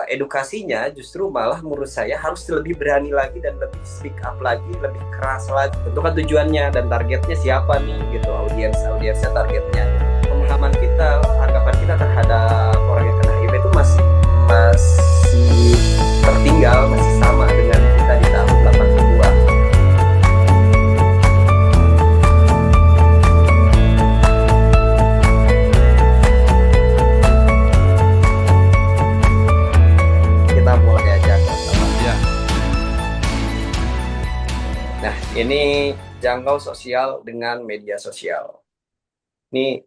edukasinya justru malah menurut saya harus lebih berani lagi dan lebih speak up lagi, lebih keras lagi. Tentu kan tujuannya dan targetnya siapa nih gitu, audiensnya targetnya. Pemahaman kita, anggapan kita terhadap orang yang kena HIV itu masih tertinggal, masih sama dengan kita di tahun 80-an. Kita mulai aja sama. Ya, Nah, ini jangkau sosial dengan media sosial. Ini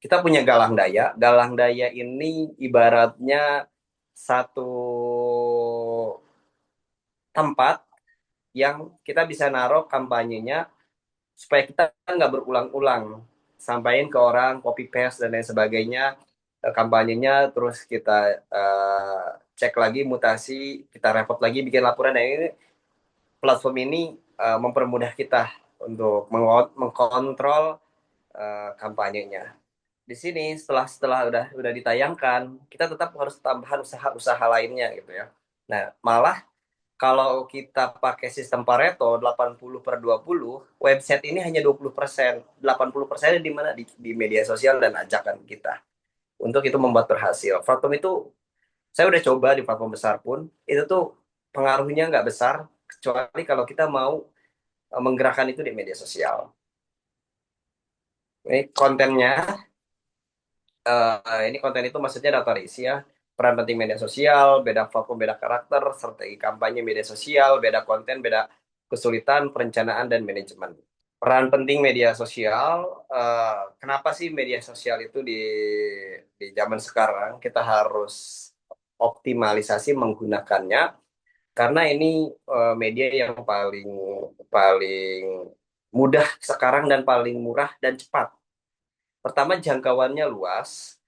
kita punya Galang Daya. Galang Daya ini ibaratnya satu tempat yang kita bisa naruh kampanyenya supaya kita nggak berulang-ulang. Sampaikan ke orang, copy paste dan lain sebagainya, kampanyenya, terus kita cek lagi mutasi, kita repot lagi bikin laporan. Nah, ini platform ini mempermudah kita untuk mengkontrol kampanyenya. Di sini setelah udah ditayangkan, kita tetap harus tambahan usaha-usaha lainnya gitu ya. Nah, malah kalau kita pakai sistem Pareto 80/20, website ini hanya 20%. 80% di mana di media sosial dan ajakan kita. Untuk itu membuat berhasil. Platform itu saya udah coba di platform besar pun, itu tuh pengaruhnya nggak besar kecuali kalau kita mau menggerakkan itu di media sosial. Ini kontennya, ini konten itu maksudnya data isi ya. Peran penting media sosial, beda platform, beda karakter, strategi kampanye media sosial, beda konten, beda kesulitan, perencanaan, dan manajemen. Peran penting media sosial, kenapa sih media sosial itu di zaman sekarang kita harus optimalisasi menggunakannya? Karena ini media yang paling paling mudah sekarang dan paling murah dan cepat. Pertama, jangkauannya luas.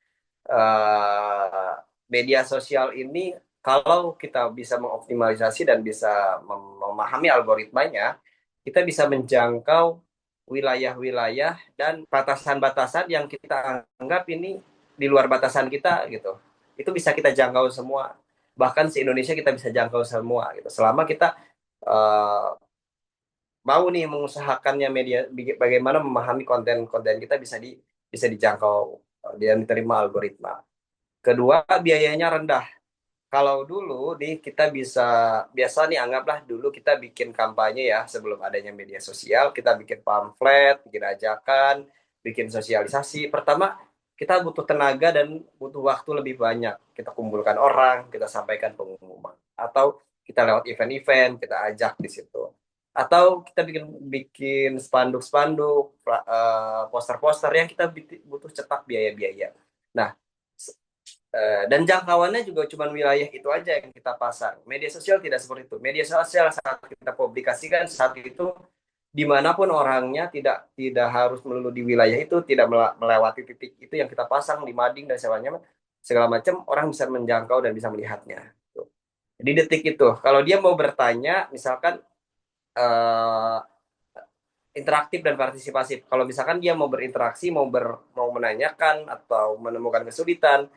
eh, Media sosial ini kalau kita bisa mengoptimalisasi dan bisa memahami algoritmanya, kita bisa menjangkau wilayah-wilayah dan batasan-batasan yang kita anggap ini di luar batasan kita gitu. Itu bisa kita jangkau semua. Bahkan se Indonesia kita bisa jangkau semua gitu. Selama kita uh, mau nih mengusahakannya media bagaimana memahami konten-konten kita bisa dijangkau dan diterima algoritma. Kedua, biayanya rendah. Kalau dulu nih kita bisa biasa nih anggaplah dulu kita bikin kampanye ya sebelum adanya media sosial, kita bikin pamflet, bikin ajakan, bikin sosialisasi. Pertama, kita butuh tenaga dan butuh waktu lebih banyak. Kita kumpulkan orang, kita sampaikan pengumuman. Atau kita lewat event-event, kita ajak di situ. Atau kita bikin bikin spanduk-spanduk, poster-poster yang kita butuh cetak biaya-biaya. Nah, dan jangkauannya juga cuma wilayah itu aja yang kita pasang. Media sosial tidak seperti itu. Media sosial saat kita publikasikan saat itu dimanapun orangnya tidak tidak harus melulu di wilayah itu, tidak melewati titik itu yang kita pasang di mading dan segala macam, orang bisa menjangkau dan bisa melihatnya. Di detik itu, kalau dia mau bertanya, misalkan eh, interaktif dan partisipasif. Kalau misalkan dia mau berinteraksi, mau menanyakan atau menemukan kesulitan,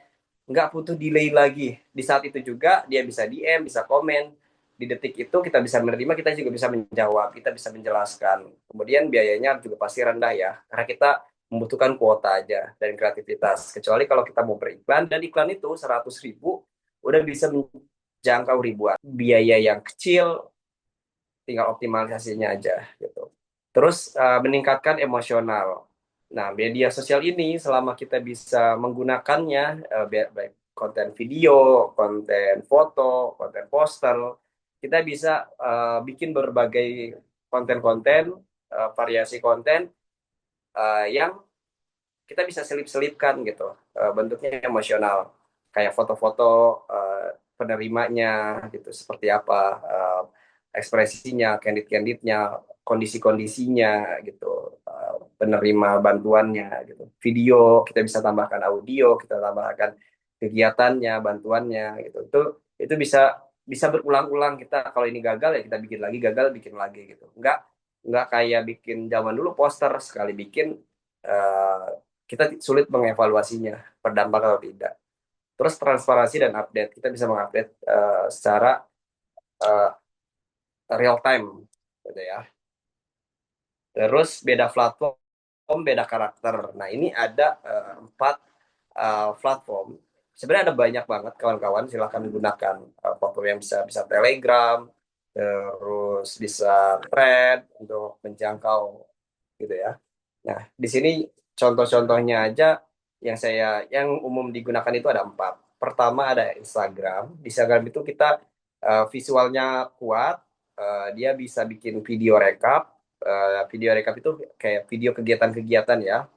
nggak butuh delay lagi. Di saat itu juga dia bisa DM, bisa komen. Di detik itu kita bisa menerima, kita juga bisa menjawab, kita bisa menjelaskan. Kemudian biayanya juga pasti rendah ya, karena kita membutuhkan kuota aja dan kreativitas. Kecuali kalau kita mau beriklan, dan iklan itu 100.000 udah bisa menjangkau ribuan. Biaya yang kecil, tinggal optimalisasinya aja gitu. Terus meningkatkan emosional. Nah, media sosial ini selama kita bisa menggunakannya, baik konten video, konten foto, konten poster, kita bisa bikin berbagai konten-konten, variasi konten yang kita bisa selip-selipkan gitu. Bentuknya emosional, kayak foto-foto penerimanya gitu, seperti apa ekspresinya, candid-candidnya, kondisi-kondisinya gitu, penerima bantuannya gitu. Video kita bisa tambahkan audio, kita tambahkan kegiatannya, bantuannya gitu. Itu bisa bisa berulang-ulang. Kita kalau ini gagal ya kita bikin lagi, gagal bikin lagi gitu. Enggak kayak bikin zaman dulu poster sekali bikin, eh, kita sulit mengevaluasinya berdampak atau tidak. Terus transparansi dan update, kita bisa mengupdate secara uh, real time, gitu ya. Terus beda platform, beda karakter. Nah ini ada 4 platform. Sebenarnya ada banyak banget kawan-kawan. Silahkan gunakan platform yang bisa bisa Telegram, terus bisa Thread untuk menjangkau gitu ya. Nah di sini contoh-contohnya aja yang umum digunakan itu ada 4. Pertama ada Instagram. Di Instagram itu kita visualnya kuat, dia bisa bikin video rekap. Video rekap itu kayak video kegiatan-kegiatan ya.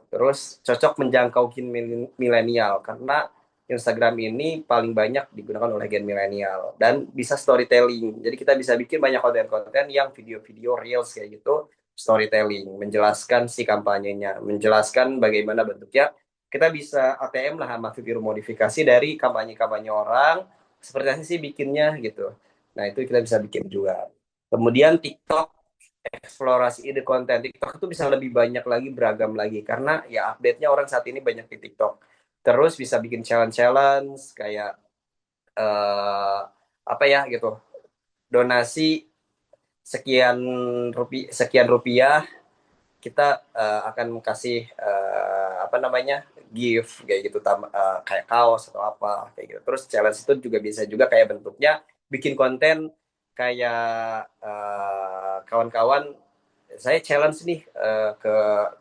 Terus cocok menjangkau gen milenial karena Instagram ini paling banyak digunakan oleh gen milenial dan bisa storytelling. Jadi kita bisa bikin banyak konten-konten yang video-video reels kayak gitu, storytelling, menjelaskan si kampanyenya, menjelaskan bagaimana bentuknya. Kita bisa ATM lah sama fitur modifikasi dari kampanye-kampanye orang, seperti apa sih bikinnya gitu. Nah, itu kita bisa bikin juga. Kemudian TikTok, eksplorasi ide konten TikTok itu bisa lebih banyak lagi, beragam lagi karena ya update-nya orang saat ini banyak di TikTok. Terus bisa bikin challenge-challenge kayak eh, apa ya gitu, donasi sekian rupiah kita akan kasih apa namanya, gift kayak gitu, kayak kaos atau apa kayak gitu. Terus challenge itu juga bisa juga kayak bentuknya bikin konten kayak kawan-kawan, saya challenge nih ke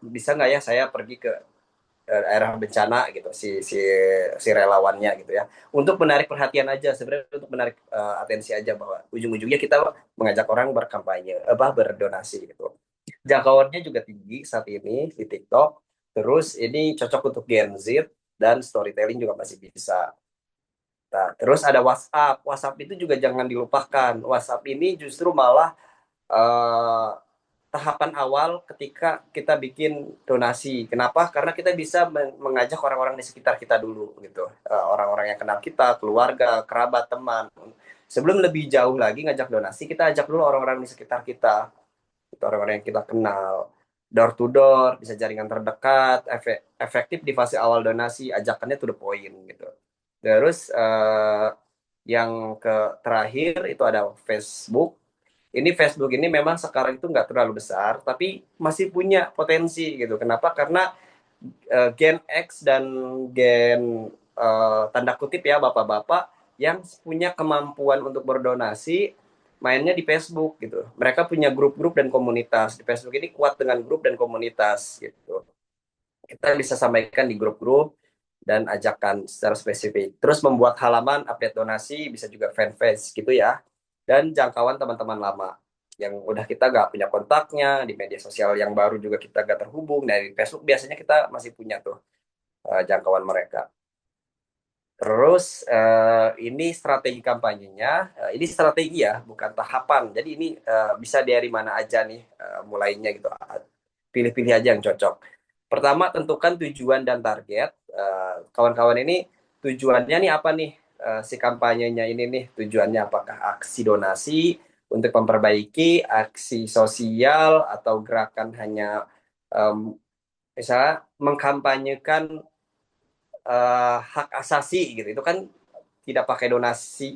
bisa nggak ya saya pergi ke daerah bencana gitu, si relawannya gitu ya, untuk menarik perhatian aja, sebenarnya untuk menarik atensi aja, bahwa ujung-ujungnya kita mengajak orang berkampanye, berdonasi gitu. Jangkauannya juga tinggi saat ini di TikTok. Terus ini cocok untuk Gen Z dan storytelling juga masih bisa. Nah, terus ada WhatsApp. WhatsApp itu juga jangan dilupakan. WhatsApp ini justru malah eh, tahapan awal ketika kita bikin donasi. Kenapa? Karena kita bisa mengajak orang-orang di sekitar kita dulu gitu. Orang-orang yang kenal kita, keluarga, kerabat, teman. Sebelum lebih jauh lagi ngajak donasi, kita ajak dulu orang-orang di sekitar kita. Itu orang-orang yang kita kenal. Door to door, bisa jaringan terdekat, efektif di fase awal donasi, ajakannya to the point gitu. Terus yang terakhir itu ada Facebook. Ini Facebook ini memang sekarang itu nggak terlalu besar, tapi masih punya potensi gitu. Kenapa? Karena Gen X dan Gen tanda kutip ya bapak-bapak yang punya kemampuan untuk berdonasi mainnya di Facebook gitu. Mereka punya grup-grup dan komunitas. Di Facebook ini kuat dengan grup dan komunitas gitu. Kita bisa sampaikan di grup-grup dan ajakan secara spesifik. Terus membuat halaman update donasi, bisa juga fanpage gitu ya. Dan jangkauan teman-teman lama yang udah kita gak punya kontaknya, di media sosial yang baru juga kita gak terhubung. Dari Facebook biasanya kita masih punya tuh jangkauan mereka. Terus ini strategi kampanyenya, ini strategi ya, bukan tahapan. Jadi ini bisa dari mana aja nih mulainya gitu. Pilih-pilih aja yang cocok. Pertama, tentukan tujuan dan target. Kawan-kawan ini tujuannya nih apa nih? Si kampanyenya ini nih tujuannya apakah aksi donasi untuk memperbaiki, aksi sosial, atau gerakan hanya em, misalnya mengkampanyekan hak asasi gitu. Itu kan tidak pakai donasi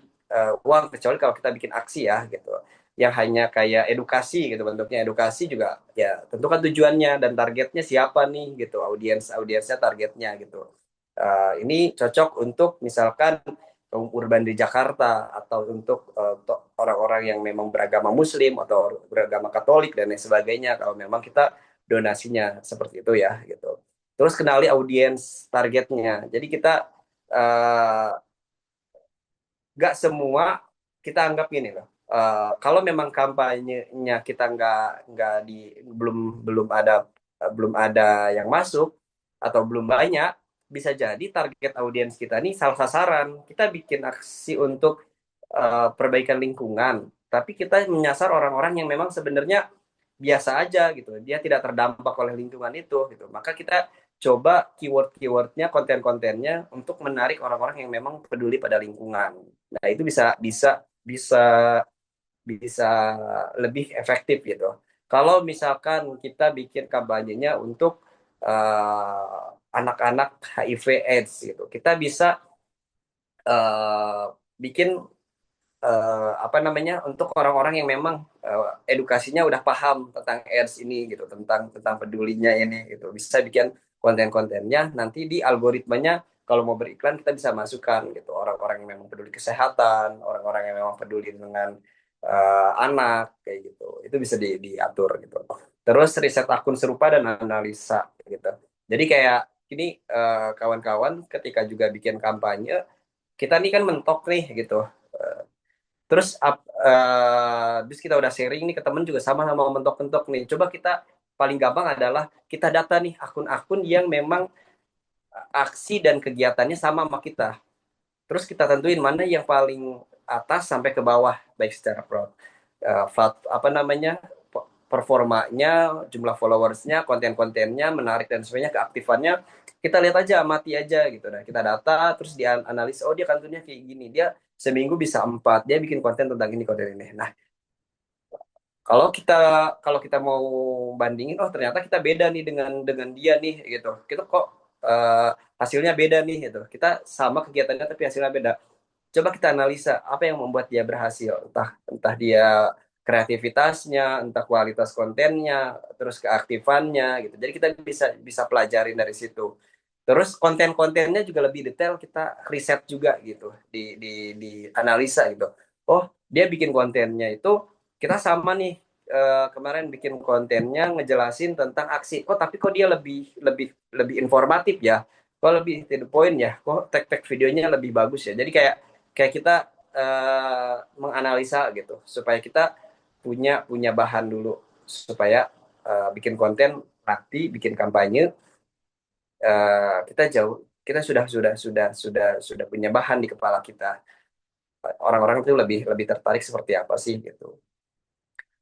uang, kecuali kalau kita bikin aksi ya gitu, yang hanya kayak edukasi gitu, bentuknya edukasi juga ya. Tentu kan tujuannya dan targetnya siapa nih gitu, audiensnya, targetnya gitu. Ini cocok untuk misalkan kaum urban di Jakarta, atau untuk orang-orang yang memang beragama Muslim atau beragama Katolik dan lain sebagainya, kalau memang kita donasinya seperti itu ya gitu. Terus kenali audiens targetnya, jadi kita uh, nggak semua kita anggap gini loh. Kalau memang kampanyenya kita nggak di belum belum ada yang masuk atau belum banyak, bisa jadi target audiens kita nih salah sasaran. Kita bikin aksi untuk perbaikan lingkungan, tapi kita menyasar orang-orang yang memang sebenarnya biasa aja gitu. Dia tidak terdampak oleh lingkungan itu gitu. Maka kita coba keywordnya, konten-kontennya untuk menarik orang-orang yang memang peduli pada lingkungan. Nah, itu bisa bisa bisa bisa lebih efektif gitu. Kalau misalkan kita bikin kampanyenya untuk anak-anak HIV AIDS gitu. Kita bisa eh, bikin apa namanya untuk orang-orang yang memang edukasinya udah paham tentang AIDS ini gitu, tentang tentang pedulinya ini gitu. Bisa bikin konten-kontennya nanti di algoritmanya kalau mau beriklan kita bisa masukkan gitu orang-orang yang memang peduli kesehatan, orang-orang yang memang peduli dengan anak kayak gitu. Itu bisa diatur gitu. Terus riset akun serupa dan analisa gitu. Jadi kayak ini kawan-kawan ketika juga bikin kampanye kita nih kan mentok nih gitu. Terus kita udah sharing nih ke temen juga sama-sama mentok-mentok nih. Coba kita paling gampang adalah kita data nih akun-akun yang memang aksi dan kegiatannya sama sama kita. Terus kita tentuin mana yang paling atas sampai ke bawah, baik secara apa namanya performanya, jumlah followersnya, konten-kontennya, menarik dan sebagainya, keaktifannya. Kita lihat aja, amati aja gitu. Nah, kita data, terus dianalisis, oh dia kantornya kayak gini, dia seminggu bisa 4, dia bikin konten tentang ini, konten ini. Nah, kalau kita kalau kita mau bandingin, oh ternyata kita beda nih dengan dia nih gitu. Kita kok eh, hasilnya beda nih gitu. Kita sama kegiatannya tapi hasilnya beda. Coba kita analisa apa yang membuat dia berhasil. Entah entah dia kreativitasnya, entah kualitas kontennya, terus keaktifannya gitu. Jadi kita bisa bisa pelajarin dari situ. Terus konten-kontennya juga lebih detail kita riset juga gitu di analisa gitu. Oh, dia bikin kontennya itu kita sama nih kemarin bikin kontennya ngejelasin tentang aksi. Oh, tapi kok dia lebih lebih lebih informatif ya. Kok lebih to the point ya. Kok tag-tag videonya lebih bagus ya. Jadi kayak kayak kita menganalisa gitu supaya kita punya punya bahan dulu supaya bikin konten prakti, bikin kampanye kita jauh kita sudah punya bahan di kepala kita orang-orang itu lebih lebih tertarik seperti apa sih gitu.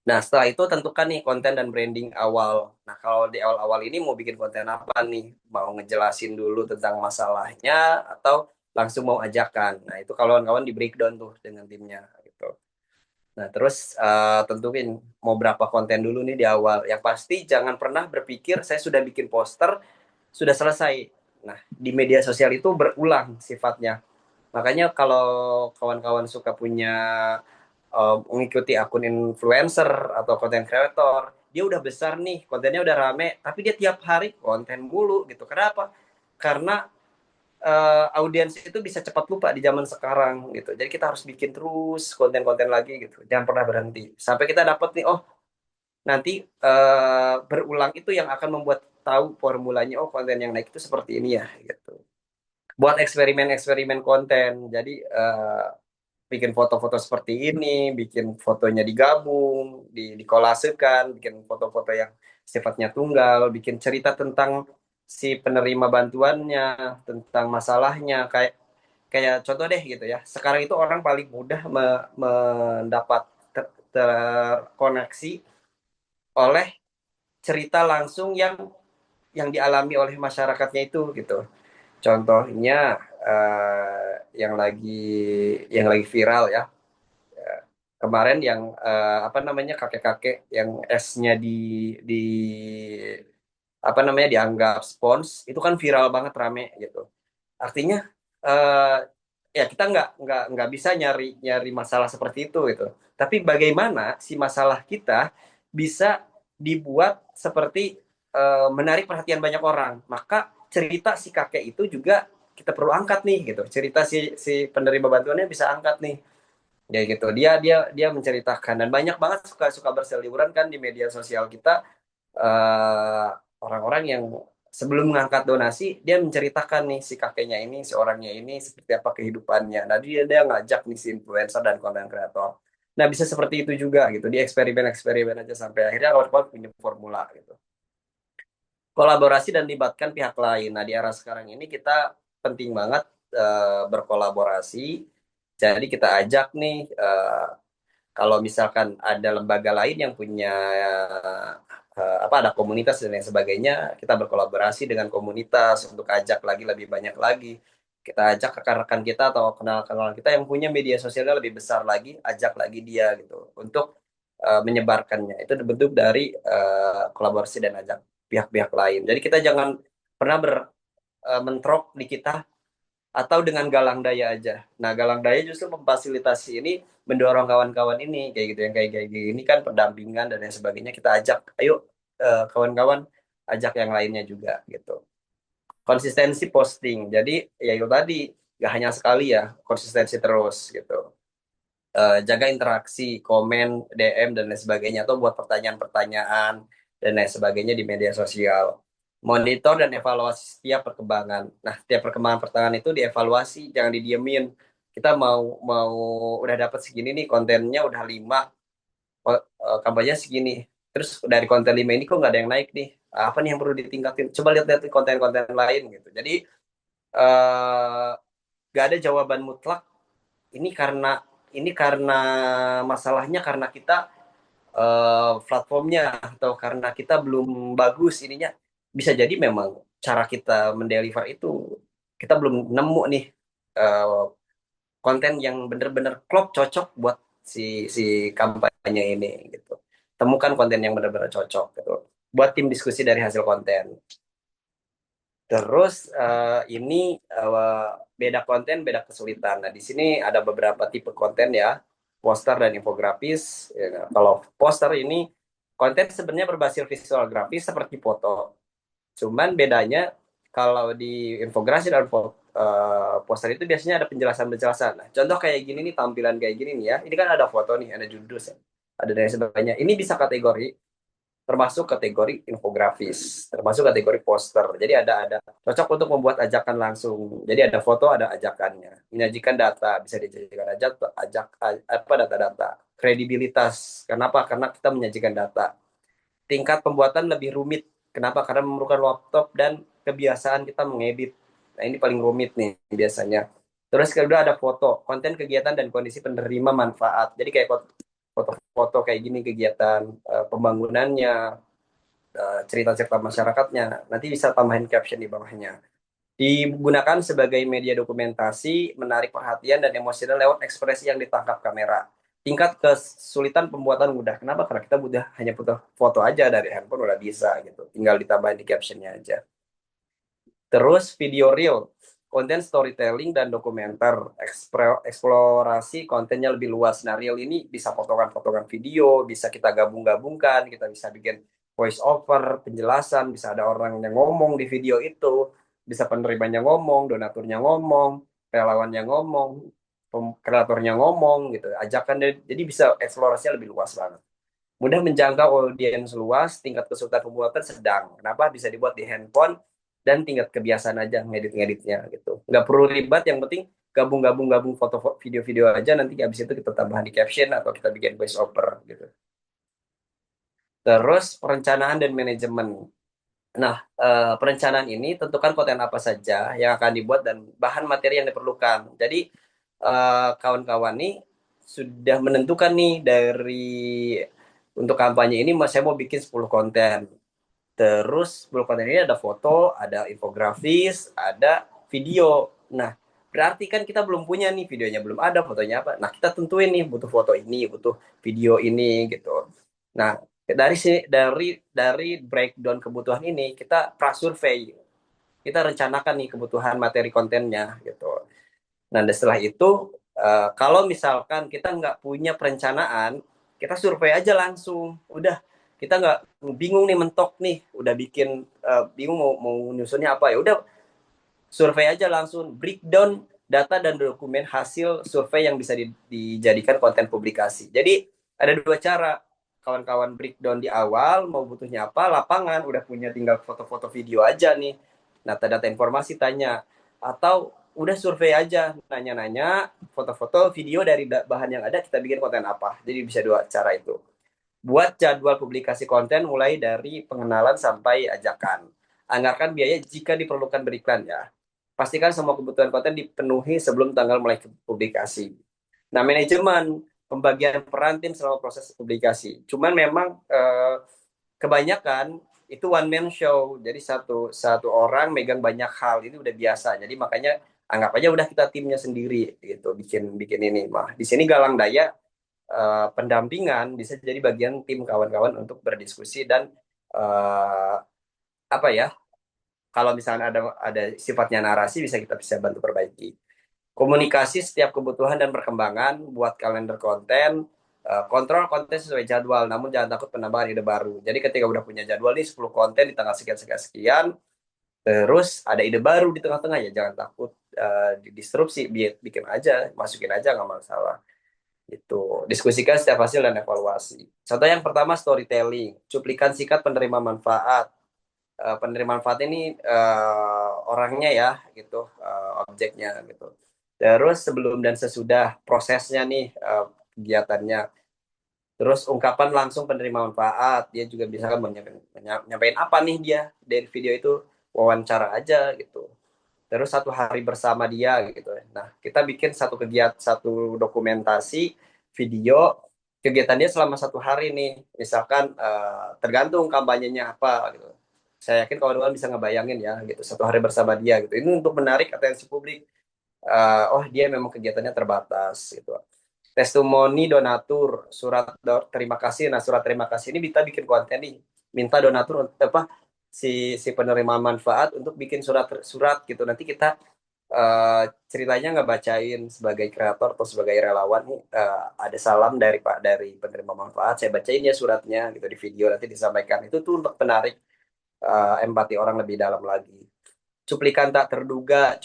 Nah setelah itu tentukan nih konten dan branding awal. Nah kalau di awal-awal ini mau bikin konten apa nih, mau ngejelasin dulu tentang masalahnya atau langsung mau ajakan. Nah itu kawan-kawan di breakdown tuh dengan timnya gitu. Nah terus tentuin mau berapa konten dulu nih di awal. Yang pasti jangan pernah berpikir saya sudah bikin poster sudah selesai. Nah, di media sosial itu berulang sifatnya. Makanya kalau kawan-kawan suka punya mengikuti akun influencer atau konten kreator, dia udah besar nih, kontennya udah rame, tapi dia tiap hari konten mulu gitu. Kenapa? Karena audiens itu bisa cepat lupa di zaman sekarang gitu. Jadi kita harus bikin terus konten-konten lagi gitu. Jangan pernah berhenti. Sampai kita dapat nih, oh nanti berulang itu yang akan membuat tahu formulanya oh konten yang naik itu seperti ini ya gitu buat eksperimen-eksperimen konten jadi bikin foto-foto seperti ini bikin fotonya digabung dikolasekan bikin foto-foto yang sifatnya tunggal bikin cerita tentang si penerima bantuannya tentang masalahnya kayak kayak contoh deh gitu ya sekarang itu orang paling mudah mendapat terkoneksi oleh cerita langsung yang dialami oleh masyarakatnya itu gitu. Contohnya yang lagi viral ya kemarin yang apa namanya kakek-kakek yang esnya di apa namanya dianggap spons itu kan viral banget rame gitu. Artinya eh, ya kita nggak bisa nyari nyari masalah seperti itu gitu. Tapi bagaimana si masalah kita bisa dibuat seperti menarik perhatian banyak orang. Maka cerita si kakek itu juga kita perlu angkat nih gitu. Cerita si si penerima bantuannya bisa angkat nih. Ya gitu. Dia menceritakan dan banyak banget suka suka berseliweran kan di media sosial kita eh, orang-orang yang sebelum mengangkat donasi dia menceritakan nih si kakeknya ini si orangnya ini seperti apa kehidupannya. Nah dia ngajak nih si influencer dan konten kreator. Nah bisa seperti itu juga gitu. Dia eksperimen-eksperimen aja sampai akhirnya kawan-kawan punya formula gitu. Kolaborasi dan libatkan pihak lain. Nah di era sekarang ini kita penting banget berkolaborasi. Jadi kita ajak nih kalau misalkan ada lembaga lain yang punya apa ada komunitas dan lain sebagainya, kita berkolaborasi dengan komunitas untuk ajak lagi lebih banyak lagi. Kita ajak rekan-rekan kita atau kenal-kenal kita yang punya media sosialnya lebih besar lagi, ajak lagi dia gitu untuk menyebarkannya. Itu bentuk dari kolaborasi dan ajak pihak-pihak lain. Jadi kita jangan pernah mentrok di kita atau dengan galang daya aja. Nah, galang daya justru memfasilitasi ini, mendorong kawan-kawan ini kayak gitu, yang kayak gini kan pendampingan dan lain sebagainya, kita ajak, ayo kawan-kawan ajak yang lainnya juga gitu. Konsistensi posting. Jadi ya itu tadi, gak hanya sekali ya, konsistensi terus gitu. Jaga interaksi, komen, DM dan lain sebagainya, atau buat pertanyaan-pertanyaan dan lain sebagainya di media sosial. Monitor dan evaluasi setiap perkembangan. Nah, setiap perkembangan perkembangan itu dievaluasi, jangan didiemin. Kita mau mau udah dapat segini nih, kontennya udah 5, kampanye segini. Terus dari konten 5 ini kok nggak ada yang naik nih? Apa nih yang perlu ditingkatin? Coba lihat-lihat konten-konten lain gitu. Jadi eh, nggak ada jawaban mutlak. Ini karena masalahnya karena kita platformnya, atau karena kita belum bagus ininya. Bisa jadi memang cara kita mendeliver itu kita belum nemu nih eh, konten yang bener-bener klop, cocok buat si si kampanye ini gitu. Temukan konten yang benar-benar cocok gitu. Buat tim diskusi dari hasil konten. Terus ini beda konten, beda kesulitan. Nah, di sini ada beberapa tipe konten ya, poster dan infografis. Ya, kalau poster ini konten sebenarnya berbasis visual grafis seperti foto. Cuman bedanya kalau di infografis dan poster itu biasanya ada penjelasan-penjelasan. Nah, contoh kayak gini nih, tampilan kayak gini nih ya. Ini kan ada foto nih, ada judul, ada dan sebagainya. Ini bisa kategori, termasuk kategori infografis, termasuk kategori poster. Jadi ada cocok untuk membuat ajakan langsung. Jadi ada foto, ada ajakannya. Menyajikan data, bisa dijadikan apa, data-data. Kredibilitas. Kenapa? Karena kita menyajikan data. Tingkat pembuatan lebih rumit. Kenapa? Karena memerlukan laptop dan kebiasaan kita mengedit. Nah, ini paling rumit nih biasanya. Terus kedua ada foto, konten kegiatan dan kondisi penerima manfaat. Jadi kayak foto-foto kayak gini, kegiatan pembangunannya, cerita-cerita masyarakatnya. Nanti bisa tambahin caption di bawahnya. Digunakan sebagai media dokumentasi, menarik perhatian dan emosional lewat ekspresi yang ditangkap kamera. Tingkat kesulitan pembuatan mudah. Kenapa? Karena kita hanya butuh foto aja dari handphone udah bisa gitu. Tinggal ditambahin di captionnya aja. Terus video reel, konten storytelling dan dokumenter, eksplorasi kontennya lebih luas. Nah, reel ini bisa potongan-potongan video, bisa kita gabung-gabungkan, kita bisa bikin voice over, penjelasan, bisa ada orang yang ngomong di video itu, bisa penerimanya ngomong, donaturnya ngomong, relawannya ngomong, kreatornya ngomong gitu. Ajakan, jadi bisa eksplorasinya lebih luas banget. Mudah menjangkau audiens luas, tingkat kesulitan pembuatan sedang. Kenapa? Bisa dibuat di handphone dan tingkat kebiasaan aja ngedit-ngeditnya gitu. Nggak perlu ribet, yang penting gabung-gabung foto video-video aja, nanti habis itu kita tambahan di caption atau kita bikin voice over gitu. Terus perencanaan dan manajemen. Nah, perencanaan ini tentukan konten apa saja yang akan dibuat dan bahan materi yang diperlukan. Jadi kawan-kawan nih sudah menentukan nih dari untuk kampanye ini, saya mau bikin 10 konten. Terus 10 konten ini ada foto, ada infografis, ada video. Nah, berarti kan kita belum punya nih, videonya belum ada, fotonya apa. Nah, kita tentuin nih butuh foto ini, butuh video ini gitu. Nah, dari breakdown kebutuhan ini kita prasurvei. Kita rencanakan nih kebutuhan materi kontennya gitu. Nah, setelah itu kalau misalkan kita nggak punya perencanaan, kita survei aja langsung. Udah, kita nggak bingung nih, mentok nih, udah bikin bingung mau nyusunnya apa, ya udah survei aja langsung, breakdown data dan dokumen hasil survei yang bisa dijadikan konten publikasi. Jadi ada dua cara, kawan-kawan breakdown di awal, mau butuhnya apa, lapangan udah punya, tinggal foto-foto video aja nih, data-data informasi tanya, atau udah survei aja, nanya-nanya, foto-foto video dari bahan yang ada, kita bikin konten apa. Jadi bisa dua cara itu. Buat jadwal publikasi konten mulai dari pengenalan sampai ajakan. Anggarkan biaya jika diperlukan beriklan ya. Pastikan semua kebutuhan konten dipenuhi sebelum tanggal mulai publikasi. Nah, manajemen, pembagian peran tim selama proses publikasi. Cuman memang kebanyakan itu one man show. Jadi satu satu orang megang banyak hal, ini udah biasa. Jadi makanya anggap aja udah kita timnya sendiri gitu, bikin bikin ini mah. Di sini galang daya pendampingan bisa jadi bagian tim kawan-kawan untuk berdiskusi dan apa ya, Kalau misalnya ada sifatnya narasi, bisa bantu perbaiki. Komunikasi setiap kebutuhan dan perkembangan, buat kalender konten, kontrol konten sesuai jadwal, namun jangan takut penambahan ide baru. Jadi ketika udah punya jadwal nih 10 konten di tanggal sekian sekian sekian, terus ada ide baru di tengah-tengah, ya jangan takut disrupsi, bikin aja, masukin aja nggak masalah. Itu diskusikan setiap hasil dan evaluasi. Contoh yang pertama storytelling, cuplikan singkat penerima manfaat. Penerima manfaat ini orangnya ya gitu, objeknya gitu. Terus sebelum dan sesudah prosesnya nih, kegiatannya. Terus ungkapan langsung penerima manfaat, dia juga bisa kan menyampaikan apa nih dia dari video itu, wawancara aja gitu. Terus satu hari bersama dia gitu. Nah, kita bikin satu kegiatan, satu dokumentasi video kegiatan dia selama satu hari nih. Misalkan tergantung kampanyenya apa gitu. Saya yakin kawan-kawan bisa ngebayangin ya gitu, satu hari bersama dia gitu. Ini untuk menarik atensi publik. Oh, dia memang kegiatannya terbatas gitu. Testimoni donatur, terima kasih. Nah, surat terima kasih ini kita bikin konten nih. Minta donatur apa, si penerima manfaat untuk bikin surat gitu. Nanti kita ceritanya nggak bacain sebagai kreator atau sebagai relawan nih, ada salam dari penerima manfaat, saya bacain ya suratnya gitu di video, nanti disampaikan. Itu tuh untuk menarik empati orang lebih dalam lagi. Cuplikan tak terduga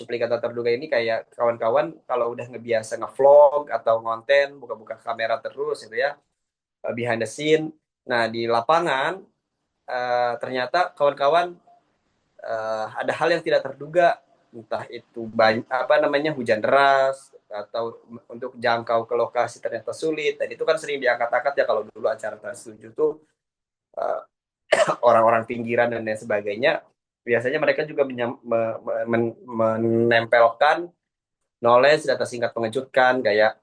ini kayak kawan-kawan kalau udah ngebiasa ngevlog atau ngonten buka-buka kamera terus gitu ya, behind the scene. Nah, di lapangan ternyata kawan-kawan ada hal yang tidak terduga, entah itu apa namanya, hujan deras atau untuk jangkau ke lokasi ternyata sulit. Dan itu kan sering diangkat-angkat ya kalau dulu acara Trans 7 tuh, uh, orang-orang pinggiran dan lain sebagainya. Biasanya mereka juga menempelkan knowledge data singkat mengejutkan kayak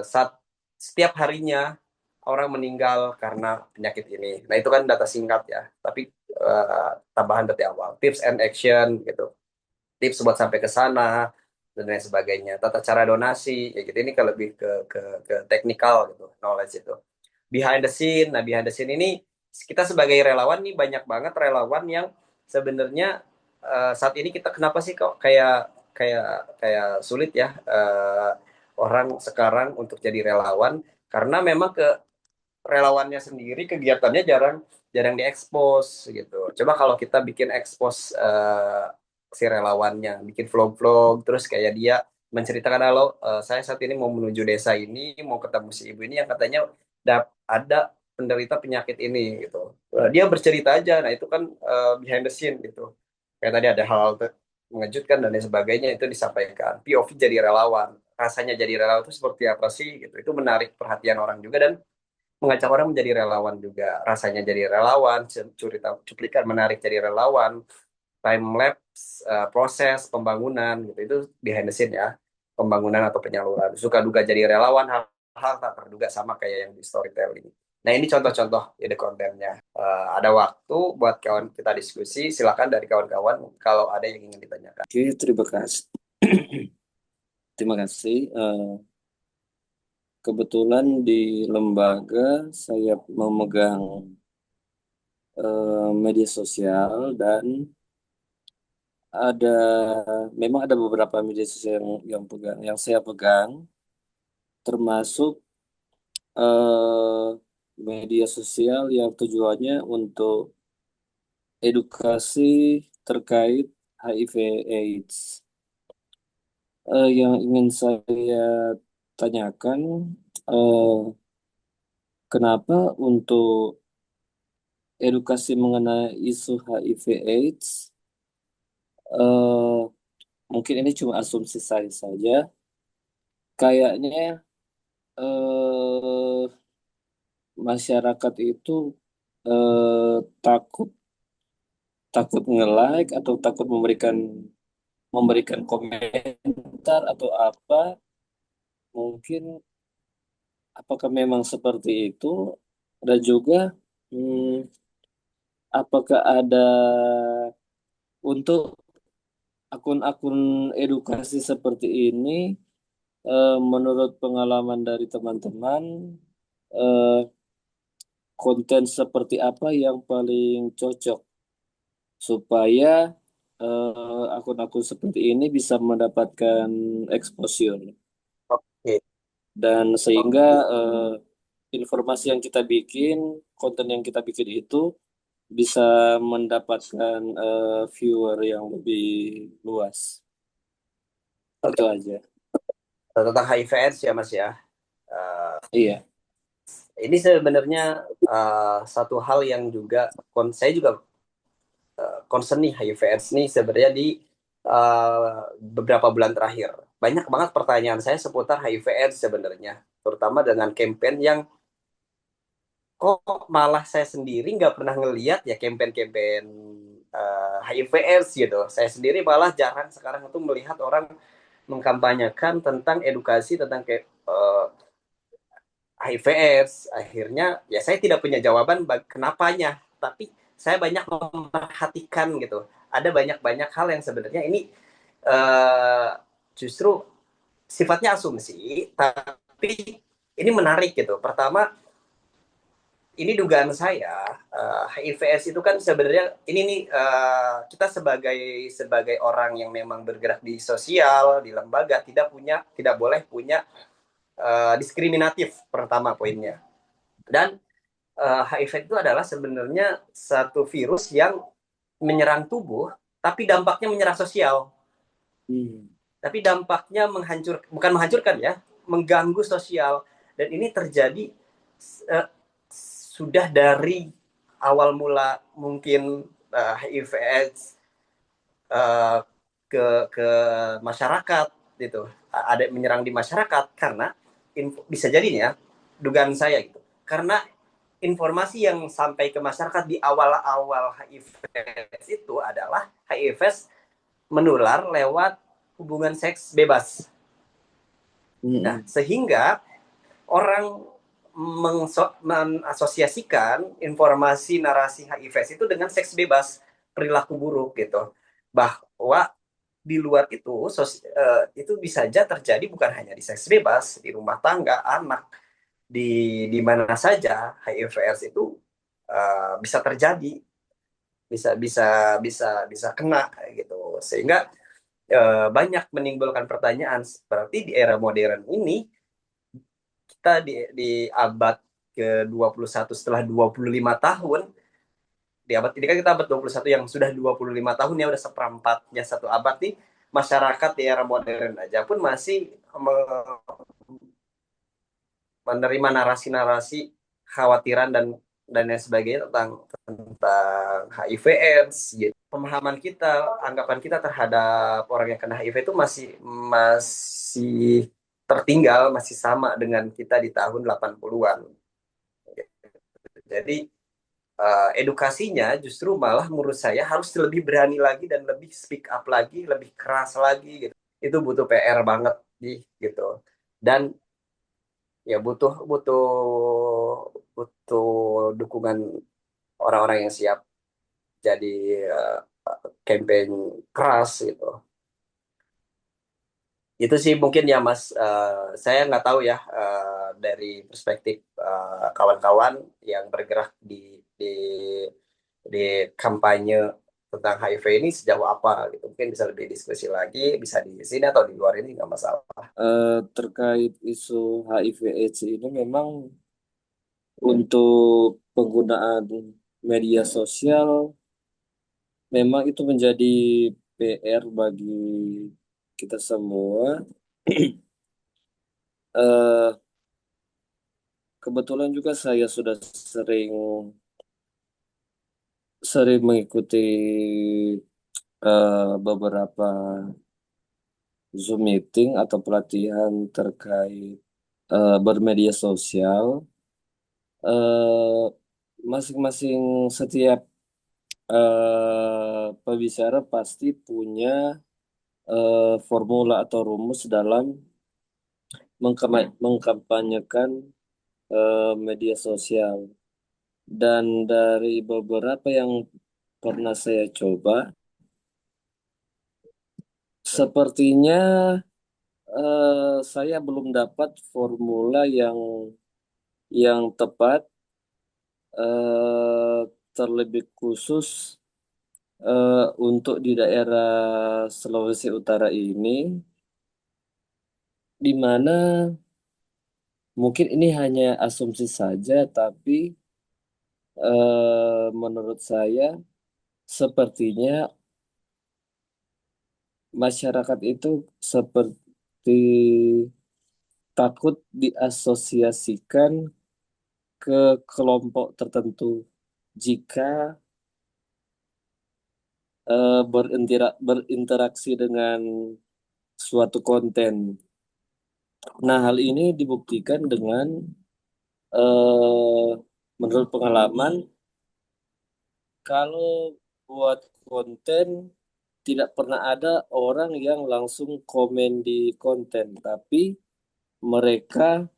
saat setiap harinya orang meninggal karena penyakit ini. Nah, itu kan data singkat ya, tapi tambahan dari awal, tips and action gitu, tips buat sampai ke sana dan lain sebagainya, tata cara donasi ya gitu. Ini ke lebih ke teknikal gitu, knowledge itu. Behind the scene, nah behind the scene ini kita sebagai relawan nih banyak banget relawan yang sebenarnya saat ini kita kenapa sih kok kayak kayak kayak sulit ya orang sekarang untuk jadi relawan, karena memang relawannya sendiri kegiatannya jarang jarang diekspos gitu. Coba kalau kita bikin ekspos si relawannya, bikin vlog-vlog, terus kayak dia menceritakan, halo, saya saat ini mau menuju desa ini, mau ketemu si ibu ini yang katanya ada penderita penyakit ini gitu. Dia bercerita aja, nah itu kan behind the scene gitu. Kayak tadi ada hal mengejutkan dan lain sebagainya, itu disampaikan. POV jadi relawan, rasanya jadi relawan itu seperti apa sih gitu. Itu menarik perhatian orang juga dan mengajak orang menjadi relawan juga. Rasanya jadi relawan, cerita cuplikan menarik jadi relawan, time lapse, proses pembangunan gitu. Itu behind the scene ya, pembangunan atau penyaluran. Suka duka jadi relawan, hal-hal tak terduga sama kayak yang di storytelling. Nah, ini contoh-contoh ide kontennya. Ada waktu buat kawan kita diskusi, silakan dari kawan-kawan kalau ada yang ingin ditanyakan. Oke, terima kasih. Terima kasih. Kebetulan di lembaga saya memegang media sosial dan ada memang ada beberapa media sosial yang saya pegang, termasuk eh, media sosial yang tujuannya untuk edukasi terkait HIV/AIDS. Yang ingin saya tanyakan, eh, kenapa untuk edukasi mengenai isu HIV/AIDS, eh, mungkin ini cuma asumsi saya saja, kayaknya eh, masyarakat itu takut takut nge-like atau takut memberikan komentar atau apa, mungkin apakah memang seperti itu, dan juga hmm, apakah ada untuk akun-akun edukasi seperti ini, menurut pengalaman dari teman-teman, eh, konten seperti apa yang paling cocok supaya akun-akun seperti ini bisa mendapatkan exposure Oke. dan sehingga informasi yang kita bikin, konten yang kita bikin itu bisa mendapatkan viewer yang lebih luas. Itu Oke. aja. Tentang HIV/AIDS ya Mas ya. Eh, Iya. ini sebenarnya satu hal yang juga saya juga concern nih HIV/AIDS nih sebenarnya di beberapa bulan terakhir. Banyak banget pertanyaan saya seputar HIV/AIDS sebenarnya, terutama dengan campaign yang kok malah saya sendiri nggak pernah ngeliat ya campaign-campaign HIV/AIDS gitu. Saya sendiri malah jarang sekarang itu melihat orang mengkampanyekan tentang edukasi tentang HIV/AIDS. Akhirnya ya saya tidak punya jawaban kenapanya, tapi saya banyak memperhatikan gitu. Ada banyak-banyak hal yang sebenarnya ini uh, justru sifatnya asumsi, tapi ini menarik gitu. Pertama, ini dugaan saya HIVS itu kan sebenarnya ini nih kita sebagai sebagai orang yang memang bergerak di sosial di lembaga tidak boleh punya diskriminatif pertama poinnya. Dan HIV itu adalah sebenarnya satu virus yang menyerang tubuh, tapi dampaknya menyerang sosial. Hmm. Tapi dampaknya bukan menghancurkan ya, mengganggu sosial. Dan ini terjadi uh, sudah dari awal mula mungkin HIV/AIDS uh, ke masyarakat gitu, ada menyerang di masyarakat karena bisa jadinya dugaan saya gitu karena informasi yang sampai ke masyarakat di awal-awal HIV itu adalah HIV menular lewat hubungan seks bebas. Nah, Hmm. sehingga orang mengasosiasikan informasi narasi HIV itu dengan seks bebas, perilaku buruk gitu. Bahwa di luar itu itu bisa saja terjadi bukan hanya di seks bebas, di rumah tangga, anak, di mana saja HIV/AIDS itu bisa terjadi, bisa bisa bisa kena gitu. Sehingga banyak menimbulkan pertanyaan berarti di era modern ini kita di abad ke 21 setelah 25 tahun, di abad ini kan kita abad 21 yang sudah 25 tahun ya udah seperempatnya satu abad nih, masyarakat di era modern aja pun masih menerima narasi-narasi khawatiran dan lain sebagainya tentang HIV/AIDS gitu. Pemahaman kita, anggapan kita terhadap orang yang kena HIV itu masih tertinggal, masih sama dengan kita di tahun 80-an. Jadi edukasinya justru malah menurut saya harus lebih berani lagi dan lebih speak up lagi, lebih keras lagi gitu. Itu butuh PR banget nih gitu. Dan ya butuh butuh butuh dukungan orang-orang yang siap jadi uh, campaign keras gitu. Itu sih mungkin ya Mas. Saya nggak tahu ya dari perspektif kawan-kawan yang bergerak di di kampanye tentang HIV ini sejauh apa gitu. Mungkin bisa lebih diskusi lagi, bisa di sini atau di luar ini nggak masalah. Terkait isu HIV/AIDS ini memang untuk penggunaan media sosial memang itu menjadi PR bagi kita semua. Eh, Kebetulan juga saya sudah sering sering mengikuti beberapa Zoom meeting atau pelatihan terkait bermedia sosial. Eh, Masing-masing setiap pembicara pasti punya formula atau rumus dalam mengkampanyekan media sosial. Dan dari beberapa yang pernah saya coba, sepertinya saya belum dapat formula yang tepat, terlebih khusus Untuk di daerah Sulawesi Utara ini, di mana mungkin ini hanya asumsi saja, tapi menurut saya sepertinya masyarakat itu seperti takut diasosiasikan ke kelompok tertentu jika berinteraksi dengan suatu konten. Nah, hal ini dibuktikan dengan eh, menurut pengalaman, kalau buat konten tidak pernah ada orang yang langsung komen di konten, tapi mereka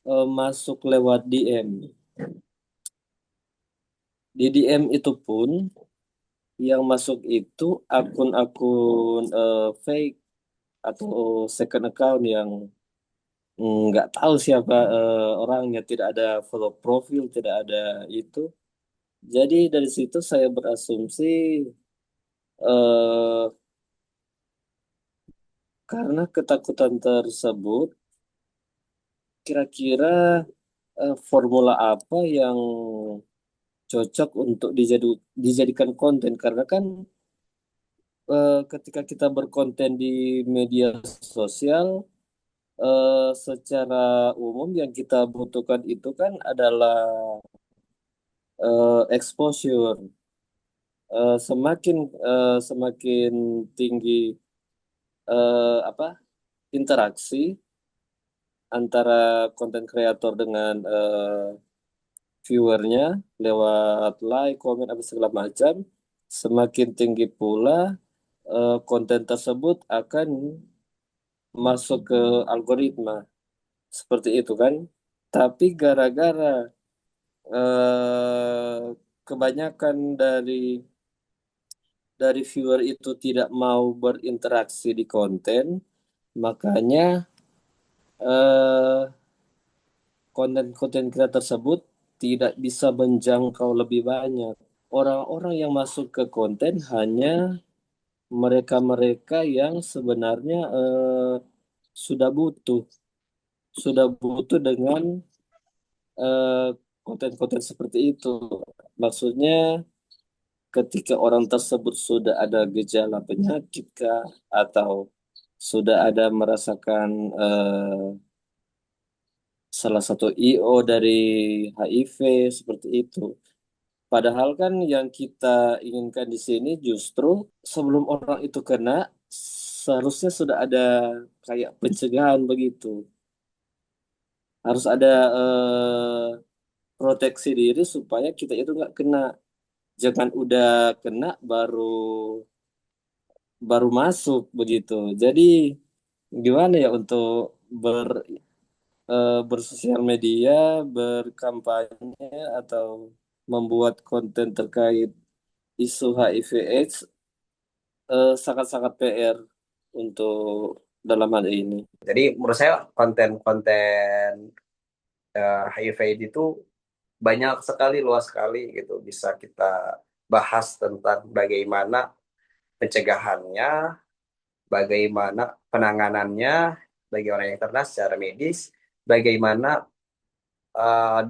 masuk lewat DM. Di DM itu pun yang masuk itu akun-akun fake atau second account yang nggak tahu siapa orangnya, tidak ada follow profil, tidak ada itu. Jadi dari situ saya berasumsi eh, karena ketakutan tersebut, kira-kira formula apa yang cocok untuk dijadikan konten? Karena kan ketika kita berkonten di media sosial, secara umum yang kita butuhkan itu kan adalah exposure. Semakin semakin tinggi apa interaksi antara konten kreator dengan viewernya lewat like, komen, apa segala macam, semakin tinggi pula konten tersebut akan masuk ke algoritma seperti itu kan. Tapi gara-gara kebanyakan dari viewer itu tidak mau berinteraksi di konten, makanya eh, konten-konten kreator tersebut tidak bisa menjangkau lebih banyak. Orang-orang yang masuk ke konten hanya mereka-mereka yang sebenarnya sudah butuh, sudah butuh dengan eh, konten-konten seperti itu. Maksudnya ketika orang tersebut sudah ada gejala penyakit kah, atau sudah ada merasakan salah satu IO dari HIV seperti itu. Padahal kan yang kita inginkan di sini justru sebelum orang itu kena, seharusnya sudah ada kayak pencegahan begitu. Harus ada proteksi diri supaya kita itu nggak kena. Jangan udah kena baru baru masuk begitu. Jadi gimana ya untuk ber bersosial media, berkampanye atau membuat konten terkait isu HIV/AIDS sangat-sangat PR untuk dalam hal ini. Jadi menurut saya konten-konten HIV itu banyak sekali, luas sekali gitu. Bisa kita bahas tentang bagaimana pencegahannya, bagaimana penanganannya bagi orang yang terkena secara medis, bagaimana uh,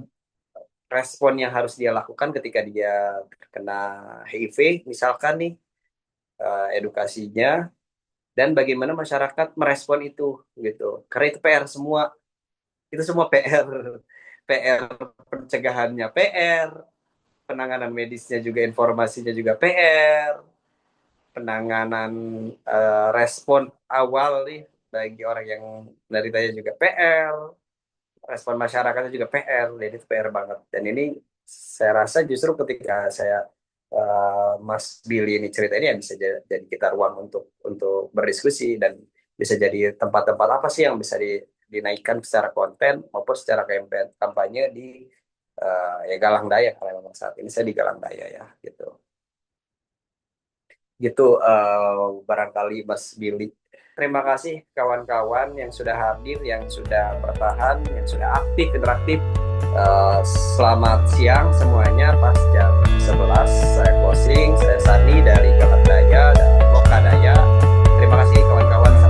respon yang harus dia lakukan ketika dia terkena HIV, misalkan nih, edukasinya, dan bagaimana masyarakat merespon itu gitu. Karena itu PR semua, itu semua PR, PR pencegahannya PR, penanganan medisnya juga, informasinya juga PR, penanganan respon awal nih bagi orang yang menderitanya juga PR, respon masyarakatnya juga PR, jadi itu PR banget. Dan ini saya rasa justru ketika saya Mas Billy ini cerita ini, ya bisa jadi kita ruang untuk berdiskusi, dan bisa jadi tempat-tempat apa sih yang bisa dinaikkan secara konten maupun secara kampanye di ya Galang Daya, kalau memang saat ini saya di Galang Daya ya gitu. Gitu barangkali Mas Billy. Terima kasih kawan-kawan yang sudah hadir, yang sudah bertahan, yang sudah aktif, interaktif. Selamat siang semuanya, pas jam 11 saya closing. Saya Sani dari Galat Daya dan Lokadaya. Terima kasih kawan-kawan.